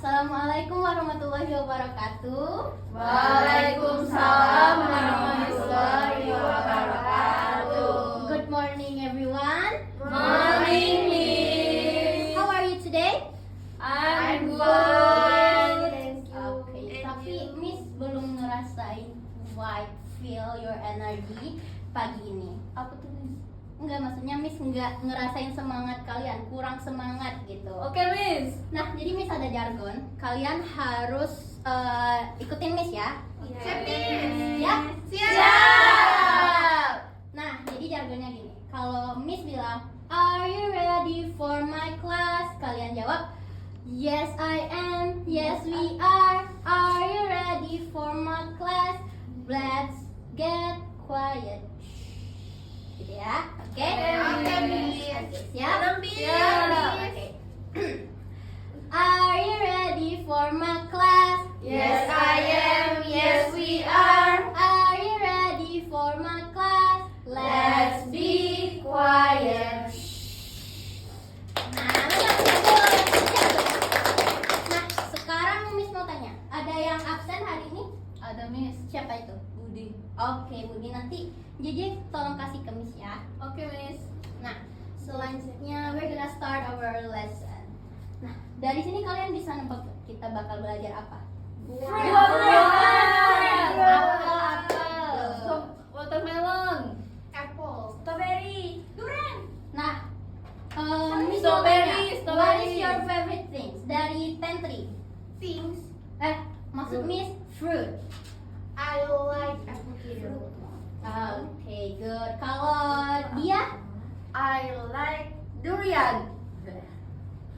Assalamualaikum warahmatullahi wabarakatuh. Waalaikumsalam warahmatullahi wabarakatuh. Good morning everyone. Morning, Miss. How are you today? I'm good. Thank you. Okay, tapi Miss belum ngerasain feel your energy pagi ini. Apa tuh, Miss? Enggak, maksudnya Miss enggak ngerasain semangat kalian, kurang semangat gitu. Oke, Miss. Nah, jadi Miss ada jargon. Kalian harus ikutin Miss ya. Siap, Miss. Ya? Siap. Nah, jadi jargonnya gini. Kalau Miss bilang, "Are you ready for my class?" Kalian jawab, "Yes, I am. Yes, we are. Are you ready for my class? Let's get quiet." Gitu ya. Oke? Oke, Miss. Siap? Siap. Oke. Are you ready for my class? Yes, I am. Yes, we are. Are you ready for my class? Let's be quiet. Nah, sekarang Miss mau tanya, ada yang absen hari ini? Ada, Miss. Siapa itu? Budi. Oke, Budi, nanti JJ tolong kasih ke Miss ya. Oke, Miss. Nah, selanjutnya we're gonna start our lesson. Nah, dari sini kalian bisa nebak kita bakal belajar apa? Apel. Watermelon. Apple. Strawberry. Durian. Nah, Miss mau tanya, Strawberry, what strawberry. is your favorite things dari 10-3? Things. Maksud Miss fruit. I like avocado. Oke, good. Kalau dia, I like durian.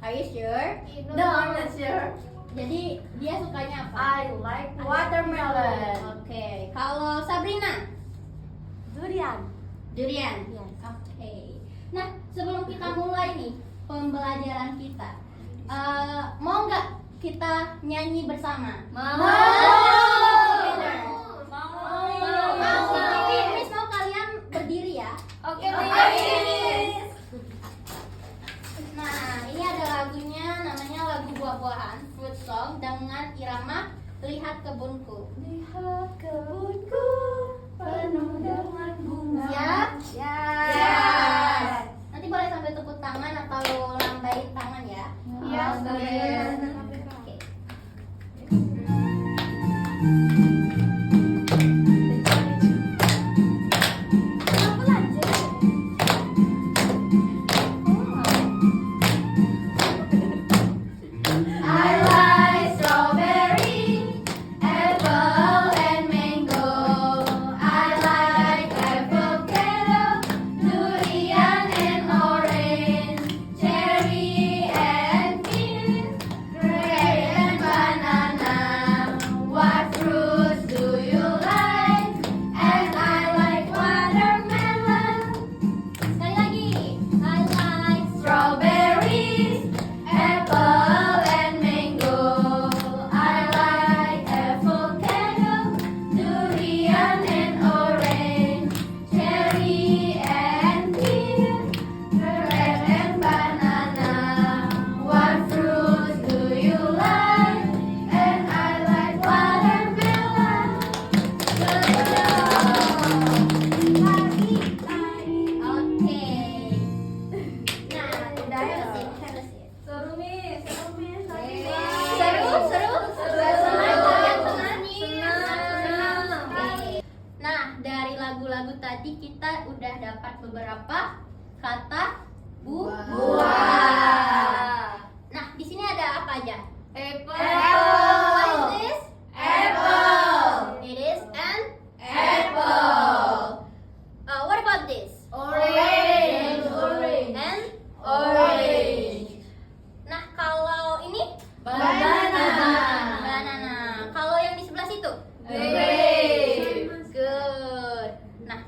are you sure? No, I'm not sure. Jadi dia sukanya apa? I like watermelon. Oke, kalau Sabrina, Durian. durian. Yes. Oke. Nah, sebelum kita mulai nih pembelajaran kita, mau nggak kita nyanyi bersama? Mau. Together. Mau. Tapi Miss mau kalian berdiri ya. Oke, Miss. Nah, ini ada lagunya, namanya lagu buah-buahan, fruit song, dengan irama Lihat Kebunku. Lihat kebunku penuh dengan bunga. Siap? Siap. Nanti boleh sambil tepuk tangan atau lambai tangan ya. Iya, Miss. Oke. I like strawberry, apple and mango. I like avocado, durian and orange, cherry and mint, grape and banana. What fruits do you like? And I like watermelon. Sekali lagi. I like Strawberries, apple and mango. I like avocado, durian and orange, cherry and mint, grape and banana. What fruits do you like? And I like watermelon. Good job. Oke. Nah, udah have a seat. Seru, Miss. Seru? Senang kalian senang? Senang. Oke. Nah, dari lagu-lagu tadi kita udah dapat beberapa kata buah. Nah, di sini ada apa aja? Apple. What is this? Apple. It is an Apple. What about this? Orange. And Orange. nah, kalau ini Banana. banana. Kalau yang di sebelah situ? Grape. Good. Nah,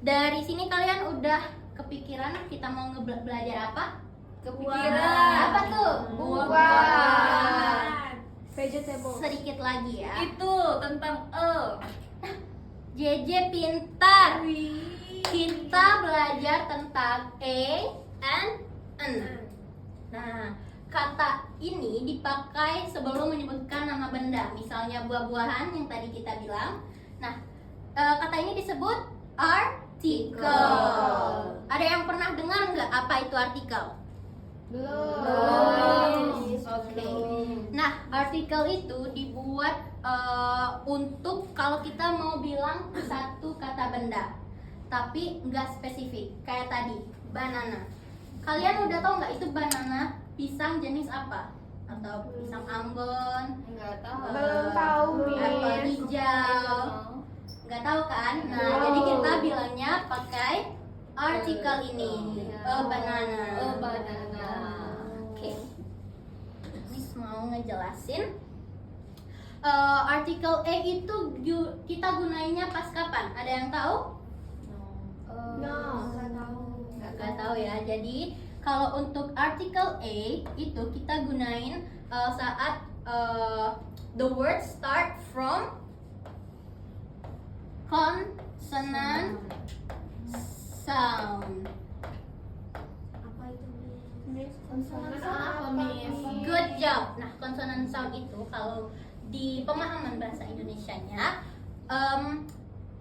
dari sini kalian udah kepikiran kita mau belajar apa? Kepikiran. Apa tuh? Buah. Sedikit lagi ya. Itu tentang JJ pintar. Kita belajar tentang A and N. Nah, kata ini dipakai sebelum menyebutkan nama benda. Misalnya buah-buahan yang tadi kita bilang. Nah, kata ini disebut artikel. Ada yang pernah dengar nggak apa itu artikel? Belum. Oke. Nah, artikel itu dibuat untuk kalau kita mau bilang satu kata benda, tapi nggak spesifik. Kayak tadi, banana. Kalian udah tahu nggak itu banana pisang jenis apa? Atau pisang Ambon? Enggak tahu. Belum tahu, Apel Miss. hijau? Nggak tahu kan? Nah, Wow. jadi kita bilangnya pakai artikel ini. A banana. Banana. Oke. Miss mau ngejelasin. Artikel A itu kita gunainnya pas kapan? Ada yang tahu? No, nggak tahu. Nggak tahu ya. Jadi kalau untuk artikel A itu kita gunain saat the word start from consonant sound. Apa itu, Miss? Konsonan Apa, Miss? Good job. Nah, consonant sound itu kalau di pemahaman bahasa Indonesianya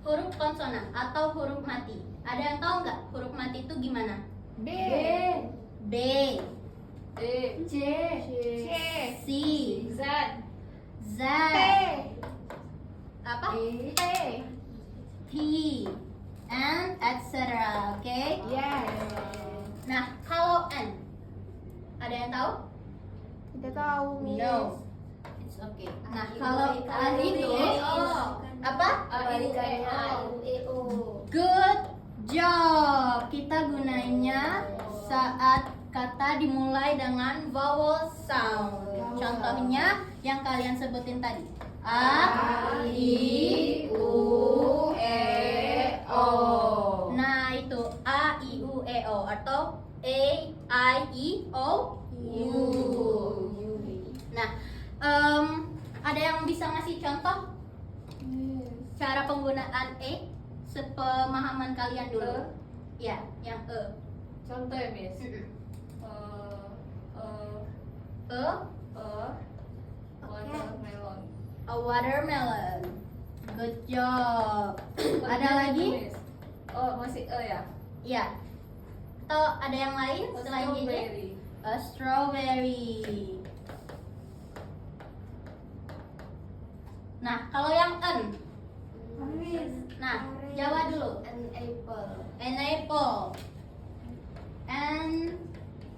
huruf konsonan atau huruf mati. Ada yang tahu nggak huruf mati itu gimana? B. B, C. C, Z. Z, T. apa? T. P, and etc. Oke. Yes. Nah, kalau N, ada yang tahu? Tidak tahu, Miss. No. It's okay. Nah, kalau N itu apa? Good job. Kita gunainnya saat kata dimulai dengan vowel sound. Contohnya yang kalian sebutin tadi. A, I, U, E, O. Nah, itu A, I, U, E, O atau A, I, I, O, U. Nah, ada yang bisa ngasih contoh cara penggunaan E sepemahaman kalian dulu? Ya, yang E. Contoh ya, Miss. Mm-mm. E, E, watermelon. a watermelon. Good job. Ada lagi? Miss. Oh, masih E ya? Ya. Atau ada yang lain selain JJ? Strawberry. A strawberry. Nah, kalau yang N. Nah, Jawa dulu. An apple. An apple. An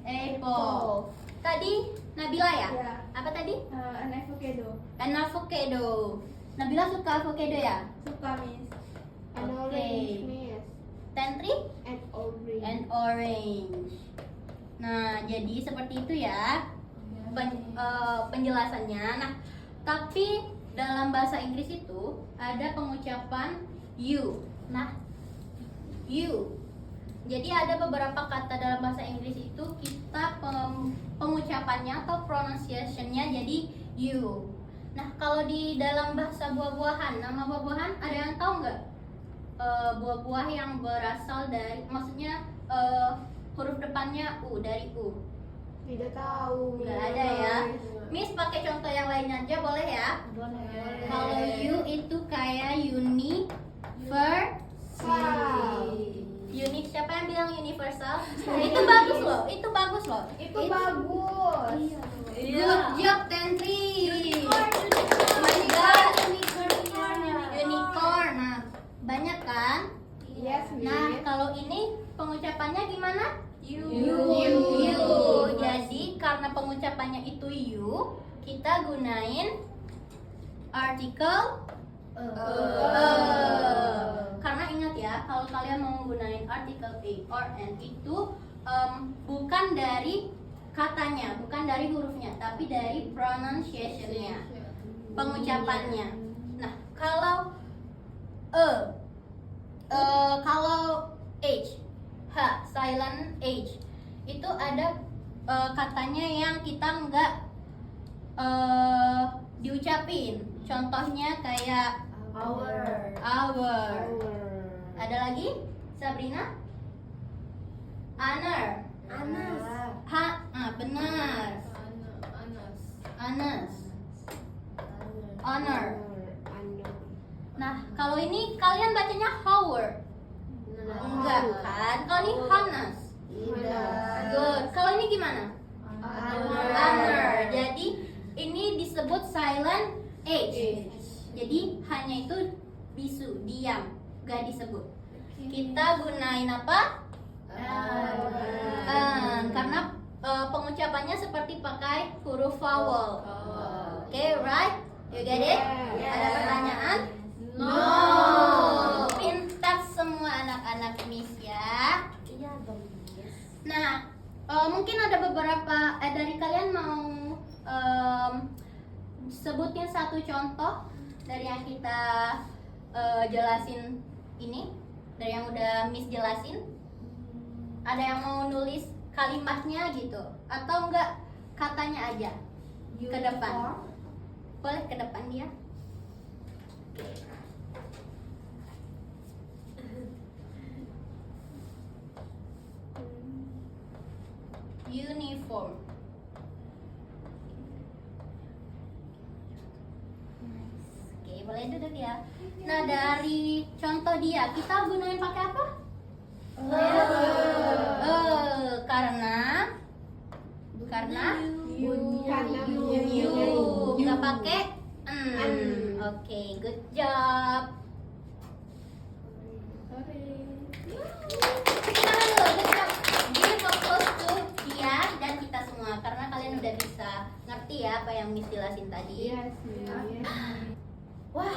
apple. Tadi Nabila ya? Ya. Apa tadi? An avocado. An avocado. Nabila suka avocado ya? Suka, Miss. An Oke. orange, Miss. Tentri? An orange. And orange. Nah, jadi seperti itu ya penjelasannya. Nah, tapi dalam bahasa Inggris itu ada pengucapan you. Nah, you. Jadi ada beberapa kata dalam bahasa Inggris itu kita pengucapannya atau pronunciation-nya jadi you. Nah, kalau di dalam bahasa buah-buahan, nama buah-buahan ada yang tahu nggak? Buah-buah yang berasal dari, maksudnya huruf depannya U, dari U. Tidak tahu. Nggak ada ya. Miss pakai contoh yang lain aja boleh ya? Kalau U itu kayak universal. Unik, siapa yang bilang universal? Itu bagus loh, itu bagus loh. Itu bagus. Good job, Tentri. Unicorn. Nah, banyak kan? Yes, Miss. Nah, kalau ini pengucapannya gimana? You. You. Jadi karena pengucapannya itu you, kita gunain artikel karena ingat ya, kalau kalian mau gunain artikel A or N itu bukan dari katanya, bukan dari hurufnya, tapi dari pronunciation-nya, pengucapannya. Nah, kalau kalau H, silent H, itu ada katanya yang kita nggak diucapin. Contohnya kayak Our. Ada lagi? Sabrina? Honor. Anas. Benar. honest, honor. Honor. Nah, kalau ini kalian bacanya Howard. Enggak kan? Kalau ini honest. Good. Kalau ini gimana? Honor. Jadi ini disebut silent H. Jadi hanya itu bisu, diam, gak disebut. Kita gunain apa? Karena pengucapannya seperti pakai huruf vowel. Oke, right? You get it? Ada pertanyaan? No. Pintar semua anak-anak Miss ya. Iya dong, Miss. Nah, mungkin ada beberapa dari kalian mau sebutin satu contoh dari yang kita jelasin ini, dari yang udah Miss jelasin. Ada yang mau nulis kalimatnya gitu, atau enggak katanya aja ke depan? Boleh ke depan dia. Uniform. Oke, boleh duduk ya. Nah, dari contoh dia, kita gunain pakai apa? Karena you nggak pakai Oke, good job. Kita dulu, good job. Give applause to dia dan kita semua karena kalian udah bisa ngerti ya apa yang Miss jelasin tadi. Yes, Miss. Wah,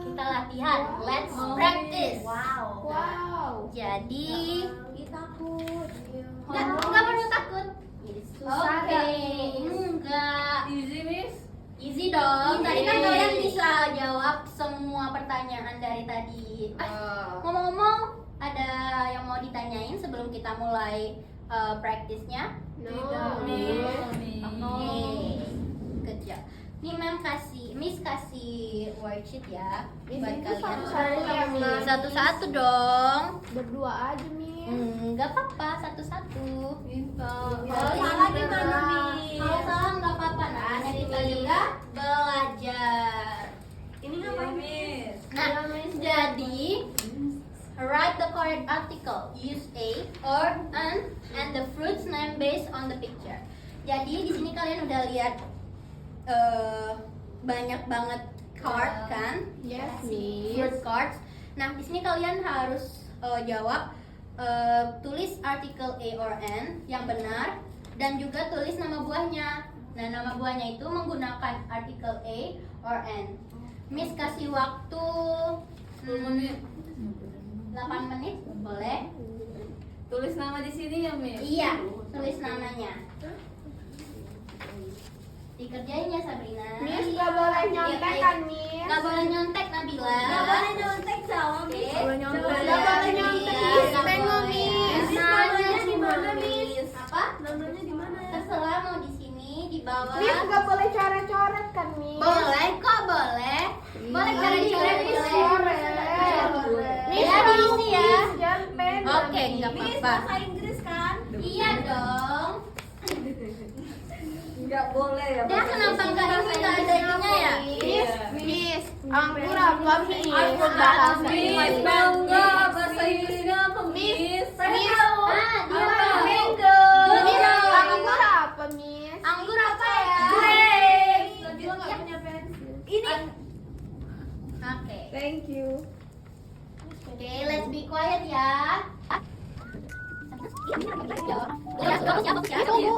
kita latihan. Let's practice. Wow. Jadi, Takut. nggak perlu takut. Susah Oke, nggak, enggak. Easy, Miss. Easy dong. Tadi kan kalian bisa jawab semua pertanyaan dari tadi. Ngomong-ngomong, ada yang mau ditanyain sebelum kita mulai praktisnya? No. Oke, good job. Nih Miss kasih worksheet ya Miss, buat itu kalian. satu-satu ya, Miss. Satu-satu dong. Berdua aja, Miss. Nggak apa-apa, satu-satu. Kalau salah gimana, Miss? Kalau salah nggak apa-apa, nah kita juga belajar. Ini ngapain, Miss? Nah, jadi write the correct article. Use a or an and the fruit's name based on the picture. Jadi di sini kalian udah lihat banyak banget card kan? Yes, Miss. Fruit cards. Nah, di sini kalian harus jawab, tulis artikel A or N yang benar dan juga tulis nama buahnya. Nah, nama buahnya itu menggunakan artikel A or N. Miss kasih waktu 8 menit, boleh? Tulis nama di sini ya, Miss. Iya, tulis namanya. Dikerjain ya Sabrina. Miss nggak boleh nyontek kan, Miss? Nggak boleh nyontek Nabila. Nggak boleh nyontek sama, Oke. Miss. Nggak boleh nyontek. Nggak boleh Nyontek, Iya, Miss. nggak Tengok, boleh. Miss. Namanya di mana, Miss? Miss? Apa? Namanya di mana? Terserah mau di sini, di bawah. Miss nggak boleh coret-coret kan, Miss? Boleh kok, boleh. Boleh coret-coret Miss. boleh. Miss, Ya, diisi ya. jangan pena, Oke, nggak Miss, apa-apa. bahasa Inggris kan? Iya dong. Nggak boleh ya. Dia kenapa nggak ini nggak ada ininya ya? Miss, Miss, anggur apa, Miss? Aku Bahasa Miss, Inggris. bangga bahasa Inggrisnya apa, Miss? Miss, dia tahu. Mango. Miss, anggur apa, Miss? Anggur apa ya? Grapes. Dia nggak punya pensil. Ini. Oke. Thank you. Oke, let's be quiet ya. Kalau sudah kerjain ya.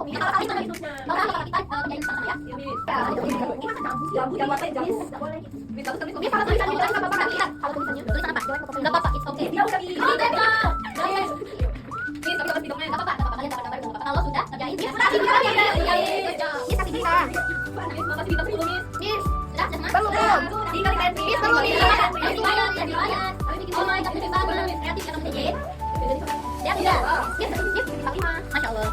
Masya Allah.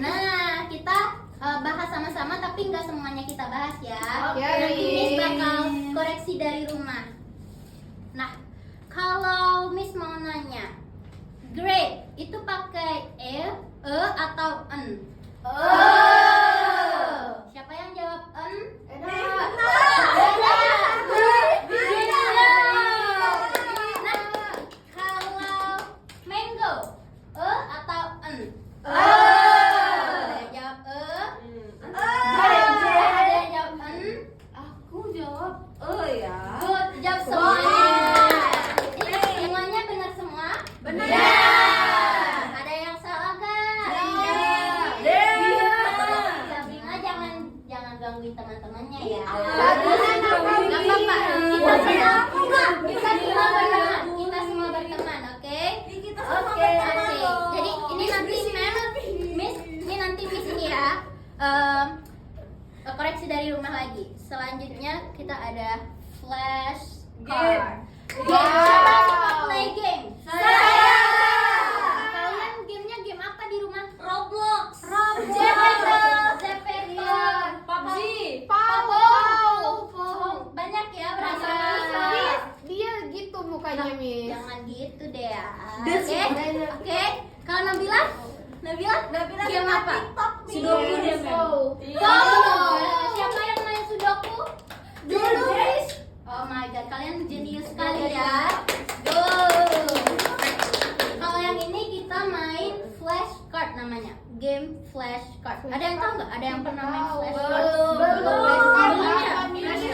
Nah, kita bahas sama-sama tapi nggak semuanya kita bahas ya. Oke. Nanti Miss bakal koreksi dari rumah. Nah, kalau Miss mau nanya, grape itu pakai e atau n? gangguin teman-temannya ya. Sabrina Gak apa-apa. Kita semua berteman, oke? Oke. Jadi ini nanti Miss ini ya. Koreksi dari rumah lagi. Selanjutnya kita ada flash card. Siapa yang suka play game? Saya. Kalian gamenya game apa di rumah? Roblox. Zepeto, PUBG. banyak ya berapa? Miss, dia gitu mukanya, Miss. Jangan gitu deh ya. Des, Oke. Kalau Nabila game apa? Sudoku dia, Mem. Siapa yang main Sudoku? Dulu, Miss. Oh my god, kalian jenius sekali ya. Go. Kalau yang ini kita main flashcard namanya. Game flashcard. Ada yang tahu nggak? Ada yang pernah main flashcard? Belum ya?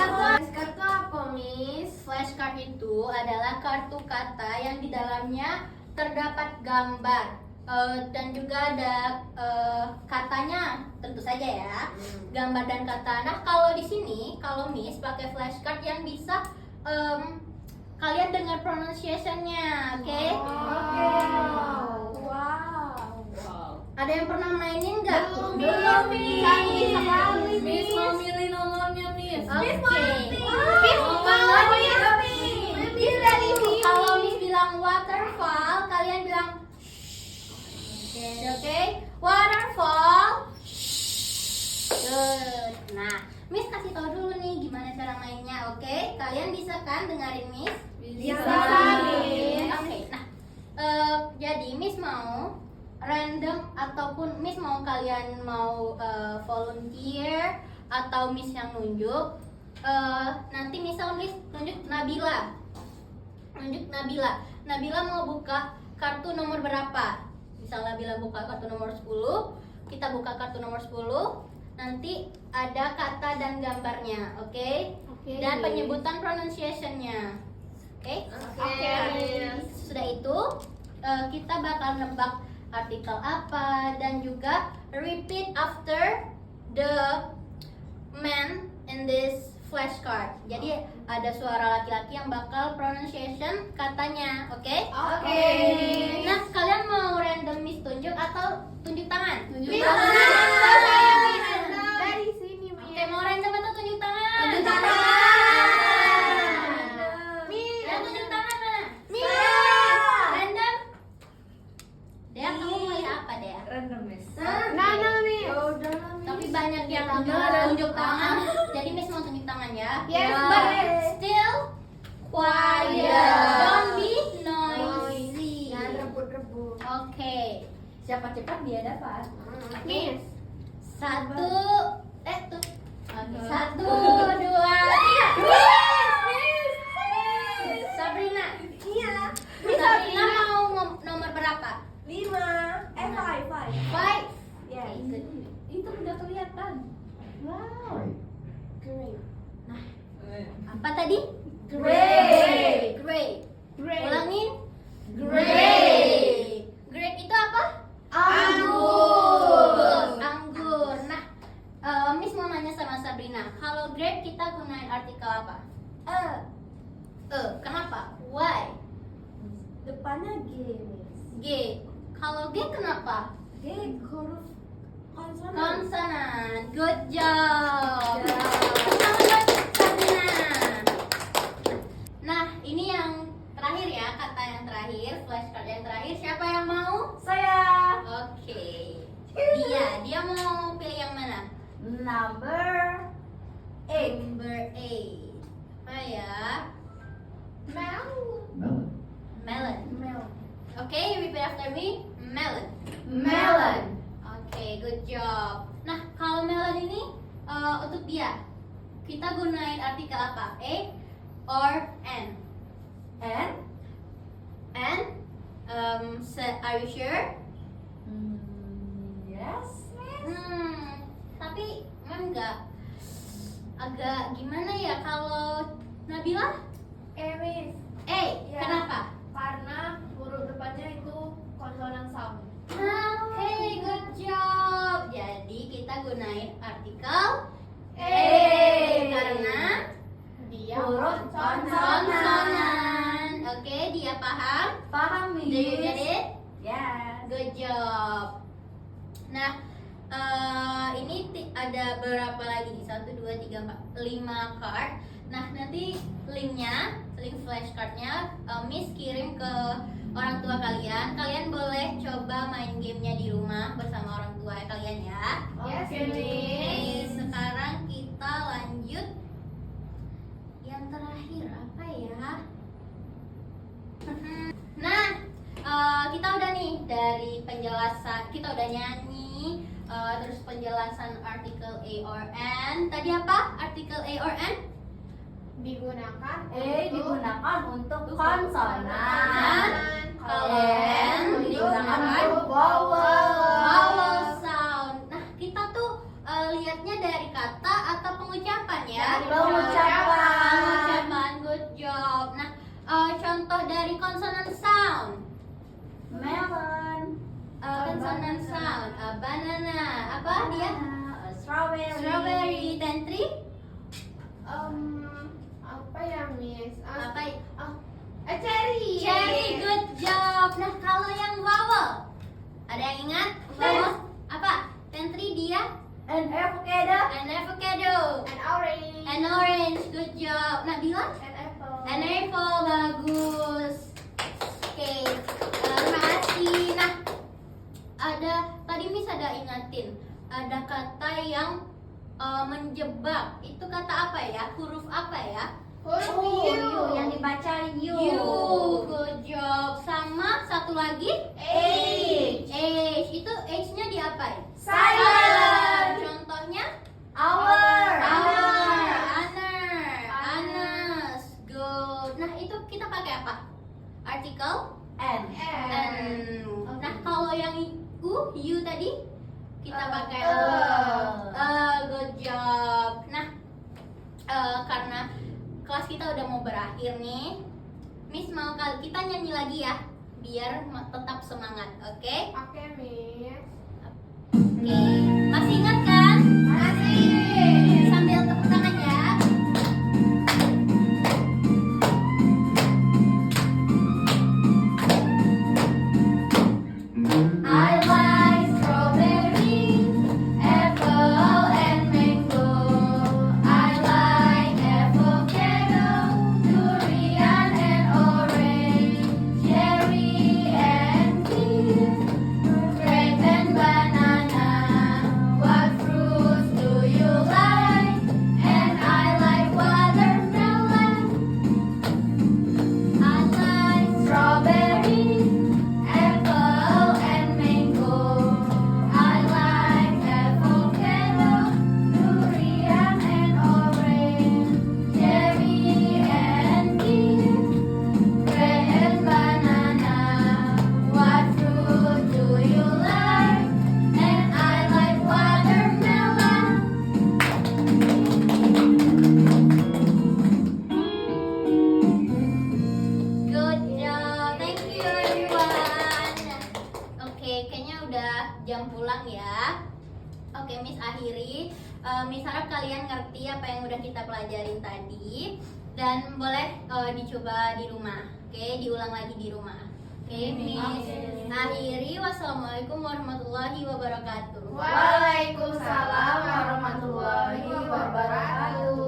Flashcard itu apa, Miss? Flashcard itu adalah kartu kata yang di dalamnya terdapat gambar. Dan juga ada katanya, tentu saja ya, gambar dan kata. Nah, kalau di sini, kalau Miss pakai flashcard yang bisa kalian dengar pronunciation-nya, oke? Ada yang pernah mainin nggak? Belum, Miss. Canggih sekali, Miss mau milih nomornya, Miss. Oke. Miss. Kalau Miss bilang waterfall, kalian bilang oke, waterfall. Good. Nah, Miss kasih tahu dulu nih gimana cara mainnya, oke? Kalian bisa kan dengerin Miss? Bisa, Miss. Oke. Nah, jadi Miss mau random ataupun Miss mau kalian mau volunteer atau Miss yang nunjuk. Nanti misal Miss tunjuk Nabila. Nabila mau buka kartu nomor berapa? Misal Nabila buka kartu nomor 10, kita buka kartu nomor 10. Nanti ada kata dan gambarnya, oke? Dan penyebutan pronunciation-nya. Oke? Sudah itu kita bakal nebak artikel apa dan juga repeat after the man in this flashcard. Jadi ada suara laki-laki yang bakal pronunciation katanya, oke? Nah, kalian mau random Miss tunjuk atau tunjuk tangan? Miss, dari sini, Miss. Oke, mau random atau tunjuk tangan? Tunjuk tangan. Miss. Yang tunjuk tangan mana? Miss. Random? Dea, kamu milih apa, Dea? Random, Miss. Nana, Miss. Tapi banyak yang tunjuk tangan. Jadi Miss mau tunjuk tangan ya. Yes, Wow. but Still quiet. Don't be noisy. rebut-rebut. Oke. Siapa cepat dia dapat. Miss. Satu. Tuh. Oke. 1, 2, 3. Sabrina. Iya. Sabrina mau nomor berapa? 5. 5. Yes. Good. Itu udah kelihatan. Wow. Great. Nah, apa tadi? Great. Great. Great. Ulangin. Great. Great itu apa? Anggur. Anggur. Nah, Miss mau nanya sama Sabrina. Kalau great kita gunain artikel apa? Kenapa? Why? Depannya G, Miss. G. Kalau G kenapa? G huruf konsonan. Konsonan. Good job. Ya. Selamat Sabrina. Nah, ini yang terakhir ya, kata yang terakhir, flashcard yang terakhir. Siapa yang mau? Saya. Oke. Dia mau pilih yang mana? Number 8. Number 8. Apa ya? Melon. Melon. Oke, repeat after me. Melon. Melon. Oke, good job. Nah, kalau melon ini untuk dia, kita gunain artikel apa? A or N? And N? Are you sure? yes, Miss. Tapi memang agak gimana ya kalau Nabila? Miss. Ya. Kenapa? Karena huruf depannya itu konsonan sound. Oke, good job. Jadi kita gunain artikel Karena Dia Huruf konsonan. Oke, dia paham? Paham, Do you get it? Yes. Good job. Nah, ini ada berapa lagi nih? 1, 2, 3, 4, 5 card. Nah, nanti linknya, link flashcardnya Miss kirim ke orang tua kalian. Kalian boleh coba main gamenya di rumah bersama orang tua kalian ya. Yes, Oke, Miss. Sekarang kita lanjut yang terakhir apa ya? Nah, kita udah nih dari penjelasan, kita udah nyanyi, terus penjelasan artikel A or N. Tadi apa? Artikel A or N? Digunakan Digunakan untuk Konsonan. konsonan. Kalau N N digunakan digunakan untuk vowel. vowel sound. Nah, kita tuh lihatnya dari kata atau pengucapan ya? Dari pengucapan. Pengucapan, good job. Nah, contoh dari consonant sound. Melon. Consonant sound, banana, apa dia? Strawberry. Strawberry, dan tree, Apa ya, Miss? apa? Cherry. Cherry, good job. Nah, kalau yang vowel, ada yang ingat? Vowel apa? Dan tree dia, An avocado. an avocado, An orange. an orange, good job. Nah, bilang An apple. an apple, bagus. Oke, terima kasih. Nah, tadi Miss ada ingatin, ada kata yang menjebak. Itu kata apa ya? Huruf apa ya? Huruf U. Yang dibaca U. Good job. Sama satu lagi H. H. Itu H-nya diapain? Silent. Contohnya Our. Anas. Good. Nah, itu kita pakai apa? Artikel N. N. Nah, kalau yang U tadi kita pakai good job. Nah, karena kelas kita udah mau berakhir nih, Miss mau kita nyanyi lagi ya, biar tetap semangat, oke? Oke, Miss. Oke, masih ingat kan? Masih. Sambil tepuk tangan ya. I like strawberry, apple and mango. I like avocado, durian and orange, cherry and pear, grape and banana. What fruits do you like? And I like watermelon. I like strawberry, apple and mango. I like avocado, durian and orange, cherry and pear, grape and banana. What fruit do you like? And I like watermelon. Good job, thank you everyone. Oke, kayaknya udah jam pulang ya. Oke, Miss akhiri. Miss harap kalian ngerti apa yang udah kita pelajarin tadi, dan boleh dicoba di rumah. Oke, diulang lagi di rumah. Oke, Miss akhiri. Wassalamualaikum warahmatullahi wabarakatuh. Waalaikumsalam warahmatullahi wabarakatuh.